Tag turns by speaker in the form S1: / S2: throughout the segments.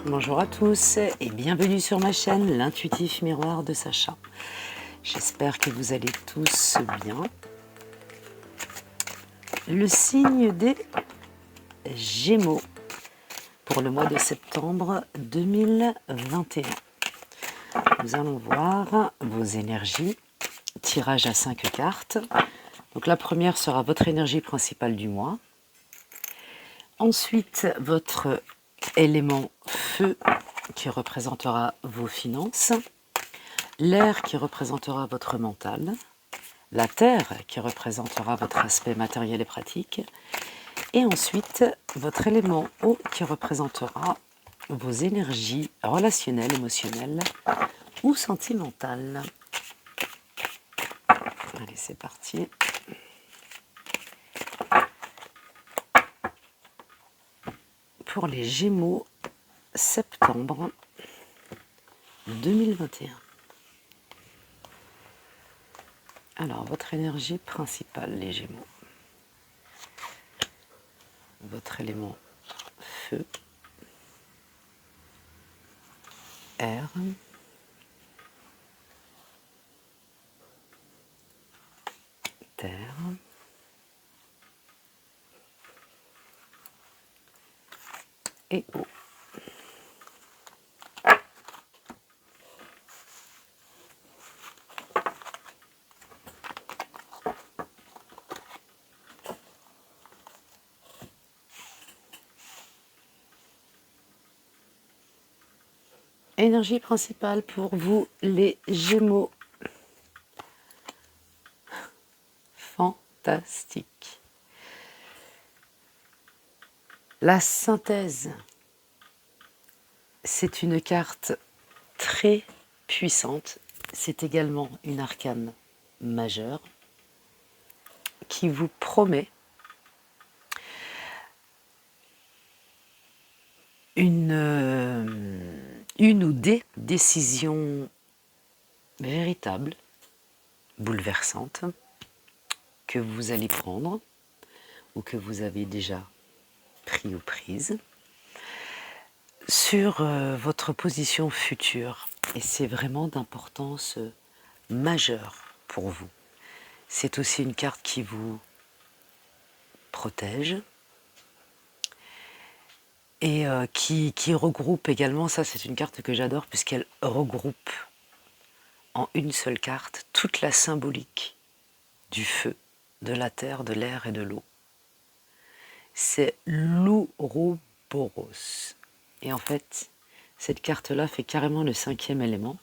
S1: Bonjour à tous et bienvenue sur ma chaîne, l'intuitif miroir de Sacha. J'espère que vous allez tous bien. Le signe des Gémeaux pour le mois de septembre 2021. Nous allons voir vos énergies. Tirage à 5 cartes. Donc la première sera votre énergie principale du mois. Ensuite, votre élément feu qui représentera vos finances. L'air qui représentera votre mental, la terre qui représentera votre aspect matériel et pratique, et ensuite votre élément eau qui représentera vos énergies relationnelles, émotionnelles ou sentimentales. Allez, c'est parti. Pour les Gémeaux, septembre 2021. Alors, votre énergie principale, les Gémeaux. Votre élément feu, air, terre, et eau. Énergie principale pour vous, les Gémeaux. Fantastique. La synthèse, c'est une carte très puissante. C'est également une arcane majeure qui vous promet une ou des décisions véritables, bouleversantes, que vous allez prendre ou que vous avez déjà pris ou prise sur votre position future. Et c'est vraiment d'importance majeure pour vous. C'est aussi une carte qui vous protège et qui regroupe également, ça c'est une carte que j'adore puisqu'elle regroupe en une seule carte toute la symbolique du feu, de la terre, de l'air et de l'eau. C'est l'Ouroboros. Et en fait, cette carte-là fait carrément le 5e élément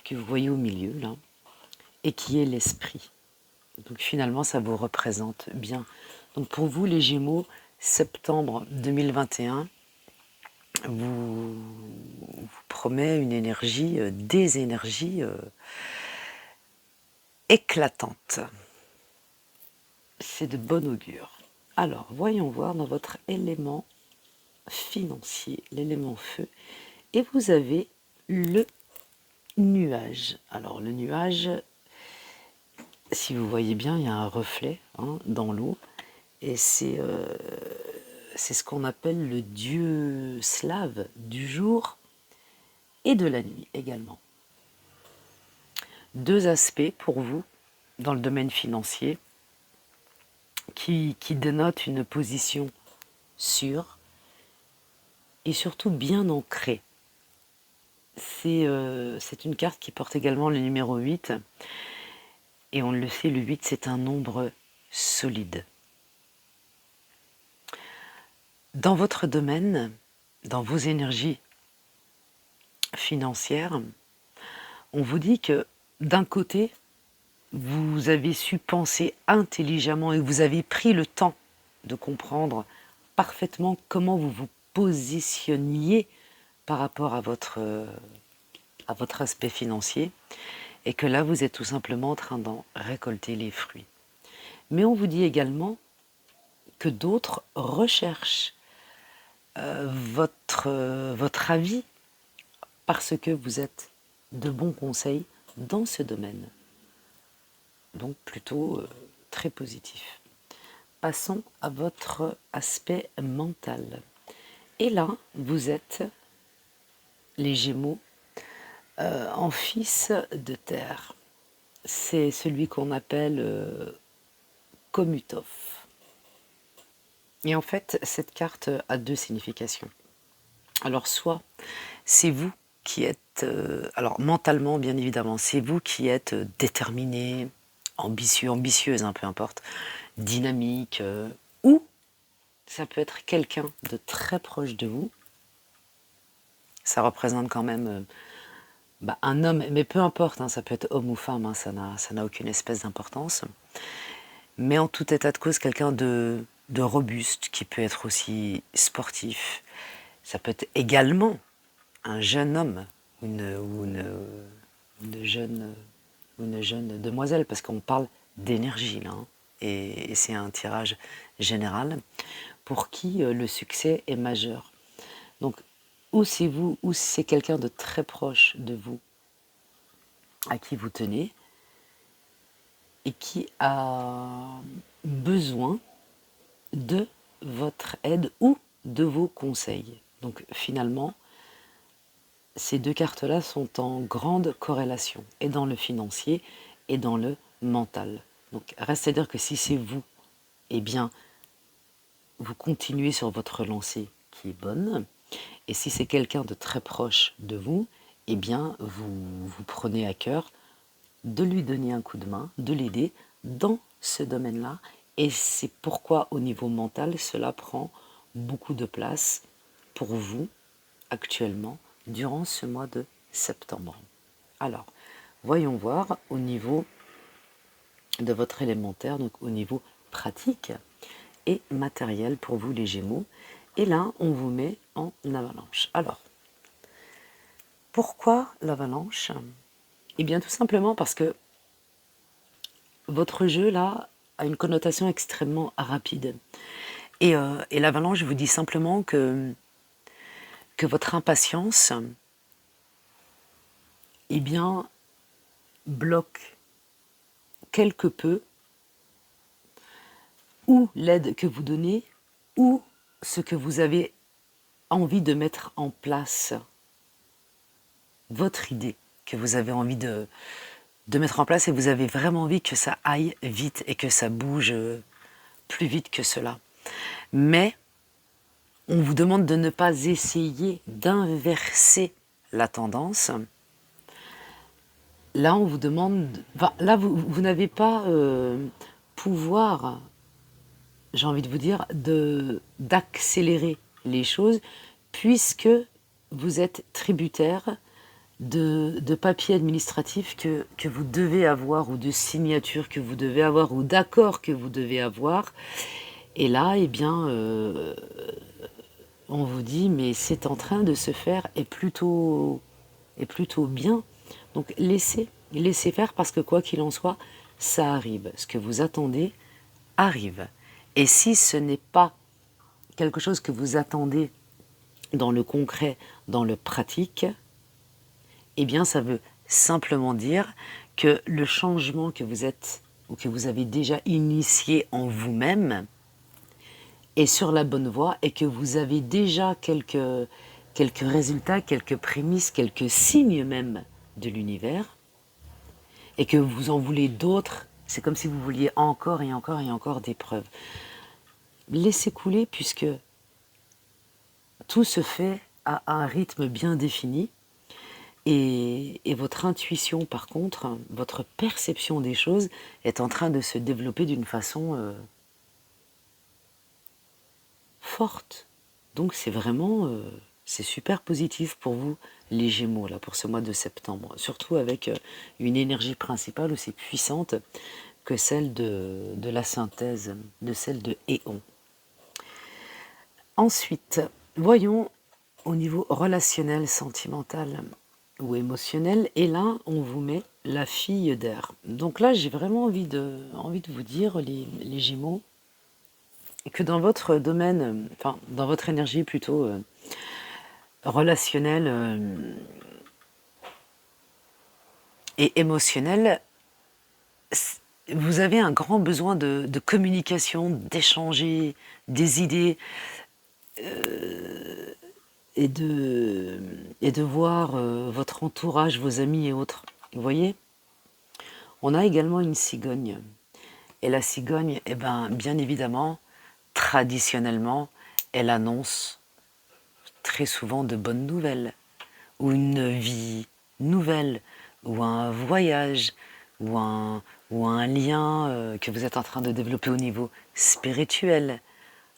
S1: que vous voyez au milieu, là, et qui est l'esprit. Donc finalement, ça vous représente bien. Donc pour vous, les Gémeaux, septembre 2021, vous promet une énergie, des énergies éclatantes. C'est de bon augure. Alors, voyons voir dans votre élément financier, l'élément feu, et vous avez le nuage. Alors le nuage, si vous voyez bien, il y a un reflet dans l'eau, et c'est ce qu'on appelle le dieu slave du jour et de la nuit également. Deux aspects pour vous dans le domaine financier qui dénotent une position sûre et surtout bien ancrée. C'est une carte qui porte également le numéro 8. Et on le sait, le 8, c'est un nombre solide. Dans votre domaine, dans vos énergies financières, on vous dit que d'un côté, vous avez su penser intelligemment et vous avez pris le temps de comprendre parfaitement comment vous vous positionniez par rapport à votre aspect financier, et que là, vous êtes tout simplement en train d'en récolter les fruits. Mais on vous dit également que d'autres recherchent votre avis parce que vous êtes de bons conseils dans ce domaine. Donc plutôt très positif. Passons à votre aspect mental. Et là, vous êtes les Gémeaux, en fils de terre. C'est celui qu'on appelle Komutov. Et en fait, cette carte a deux significations. Alors, soit c'est vous qui êtes, alors mentalement bien évidemment, c'est vous qui êtes déterminé, ambitieux, ambitieuse, peu importe, dynamique, ou ça peut être quelqu'un de très proche de vous. Ça représente quand même un homme, mais peu importe, ça peut être homme ou femme, ça n'a aucune espèce d'importance. Mais en tout état de cause, quelqu'un de robuste, qui peut être aussi sportif. Ça peut être également un jeune homme ou une jeune demoiselle, parce qu'on parle d'énergie là, et c'est un tirage général pour qui le succès est majeur. Donc, ou c'est vous, ou c'est quelqu'un de très proche de vous, à qui vous tenez, et qui a besoin de votre aide ou de vos conseils. Donc finalement, ces deux cartes-là sont en grande corrélation, et dans le financier et dans le mental. Donc reste à dire que si c'est vous, eh bien, vous continuez sur votre lancée qui est bonne, et si c'est quelqu'un de très proche de vous, eh bien, vous prenez à cœur de lui donner un coup de main, de l'aider dans ce domaine-là, et c'est pourquoi au niveau mental, cela prend beaucoup de place pour vous actuellement durant ce mois de septembre. Alors, voyons voir au niveau de votre élémentaire, donc au niveau pratique et matériel pour vous les Gémeaux. Et là, on vous met en avalanche. Alors, pourquoi l'avalanche? Eh bien, tout simplement parce que votre jeu, là, a une connotation extrêmement rapide. Et l'avalanche vous dit simplement que votre impatience, eh bien, bloque quelque peu ou l'aide que vous donnez ou ce que vous avez envie de mettre en place, votre idée que vous avez envie de mettre en place, et vous avez vraiment envie que ça aille vite et que ça bouge plus vite que cela. Mais on vous demande de ne pas essayer d'inverser la tendance. Là, on vous demande... Enfin, là, vous n'avez pas pouvoir, j'ai envie de vous dire, d'accélérer les choses, puisque vous êtes tributaire de papiers administratifs que vous devez avoir, ou de signatures que vous devez avoir, ou d'accords que vous devez avoir. Et là, eh bien, on vous dit, mais c'est en train de se faire, et plutôt bien. Donc laissez faire, parce que quoi qu'il en soit, ça arrive. Ce que vous attendez arrive. Et si ce n'est pas quelque chose que vous attendez dans le concret, dans le pratique, eh bien ça veut simplement dire que le changement que vous êtes ou que vous avez déjà initié en vous-même est sur la bonne voie, et que vous avez déjà quelques résultats, quelques prémices, quelques signes même de l'univers, et que vous en voulez d'autres. C'est comme si vous vouliez encore et encore et encore des preuves. Laissez couler, puisque tout se fait à un rythme bien défini, et votre intuition, par contre, votre perception des choses est en train de se développer d'une façon forte. Donc c'est vraiment, c'est super positif pour vous, les Gémeaux, là, pour ce mois de septembre. Surtout avec une énergie principale aussi puissante que celle de la synthèse, de celle de Éon. Ensuite, voyons au niveau relationnel, sentimental ou émotionnel. Et là, on vous met la fille d'air. Donc là, j'ai vraiment envie de vous dire, les Gémeaux, que dans votre domaine, enfin, dans votre énergie plutôt relationnelle et émotionnelle, vous avez un grand besoin de communication, d'échanger des idées, et de voir votre entourage, vos amis et autres. Vous voyez, on a également une cigogne. Et la cigogne, eh ben, bien évidemment, traditionnellement, elle annonce très souvent de bonnes nouvelles, ou une vie nouvelle, ou un voyage, ou un lien que vous êtes en train de développer au niveau spirituel.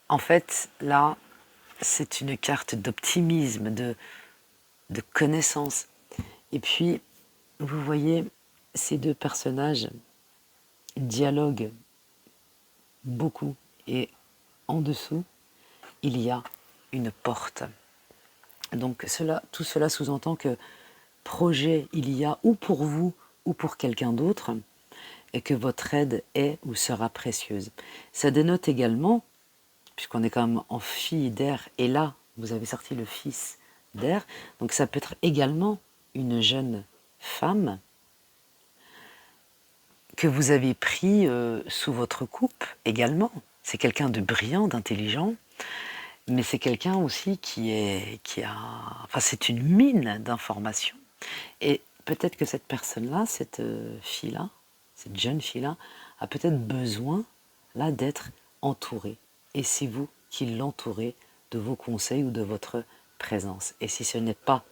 S1: En fait, là, c'est une carte d'optimisme, de connaissance. Et puis, vous voyez, ces deux personnages dialoguent beaucoup. Et en dessous, il y a une porte. Donc tout cela sous-entend que projet il y a ou pour vous ou pour quelqu'un d'autre et que votre aide est ou sera précieuse. Ça dénote également, puisqu'on est quand même en fille d'air, et là, vous avez sorti le fils d'air, donc ça peut être également une jeune femme que vous avez pris sous votre coupe également. C'est quelqu'un de brillant, d'intelligent, mais c'est quelqu'un aussi enfin c'est une mine d'informations. Et peut-être que cette personne-là, cette fille-là, cette jeune fille-là, a peut-être besoin là d'être entourée. Et c'est vous qui l'entourez de vos conseils ou de votre présence. Et si ce n'est pas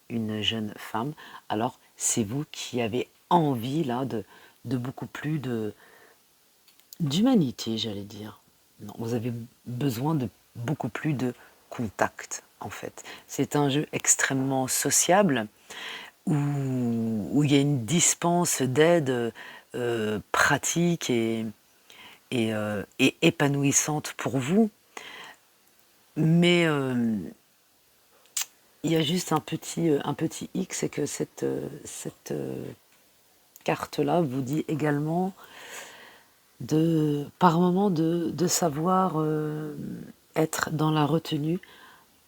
S1: une jeune femme, alors c'est vous qui avez envie là de beaucoup plus d'humanité, j'allais dire. Non, vous avez besoin de beaucoup plus de contact, en fait. C'est un jeu extrêmement sociable où il y a une dispense d'aide pratique et épanouissante pour vous. Mais il y a juste un petit hic, c'est que cette carte-là vous dit également par moment de savoir être dans la retenue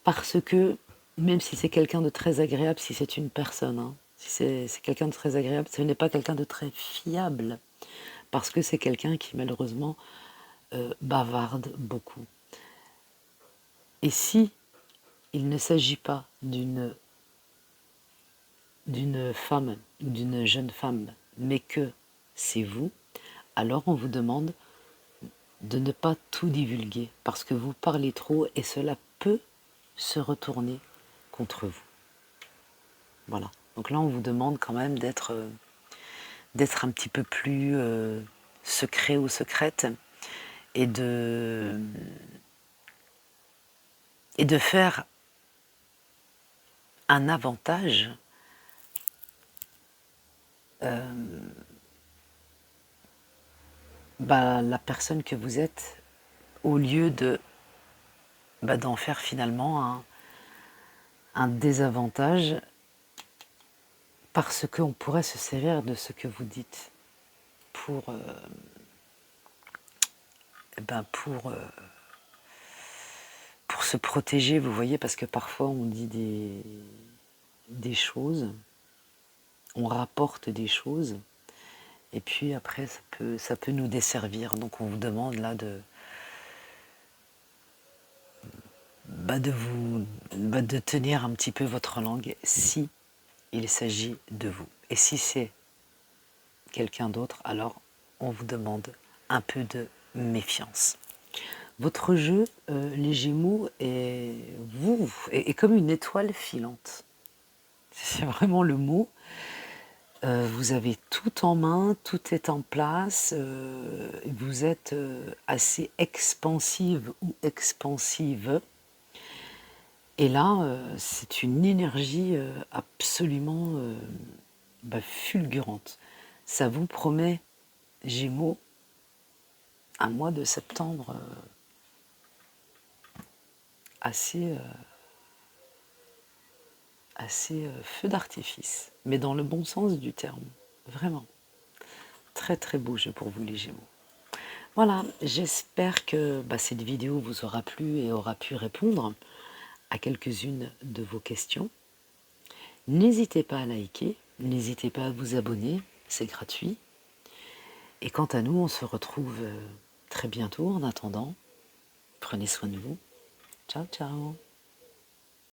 S1: parce que même si c'est quelqu'un de très agréable, si c'est une personne, hein, si c'est quelqu'un de très agréable, ce n'est pas quelqu'un de très fiable parce que c'est quelqu'un qui malheureusement bavarde beaucoup. Et si il ne s'agit pas d'une femme ou d'une jeune femme, mais que c'est vous, alors on vous demande de ne pas tout divulguer parce que vous parlez trop et cela peut se retourner contre vous. Voilà. Donc là, on vous demande quand même d'être un petit peu plus secret ou secrète et de faire un avantage la personne que vous êtes au lieu d'en faire finalement un désavantage parce qu'on pourrait se servir de ce que vous dites pour, pour se protéger, vous voyez, parce que parfois on dit des choses, on rapporte des choses, et puis après ça peut nous desservir. Donc on vous demande là de tenir un petit peu votre langue si il s'agit de vous. Et si c'est quelqu'un d'autre, alors on vous demande un peu de méfiance. Votre jeu, les Gémeaux, est comme une étoile filante. C'est vraiment le mot. Vous avez tout en main, tout est en place. Vous êtes assez expansive ou expansive. Et là, c'est une énergie absolument fulgurante. Ça vous promet, Gémeaux, un mois de septembre assez feu d'artifice, mais dans le bon sens du terme, vraiment. Très très beau jeu pour vous les Gémeaux. Voilà, j'espère que cette vidéo vous aura plu et aura pu répondre à quelques-unes de vos questions. N'hésitez pas à liker, n'hésitez pas à vous abonner, c'est gratuit. Et quant à nous, on se retrouve très bientôt. En attendant, prenez soin de vous. Ciao, ciao.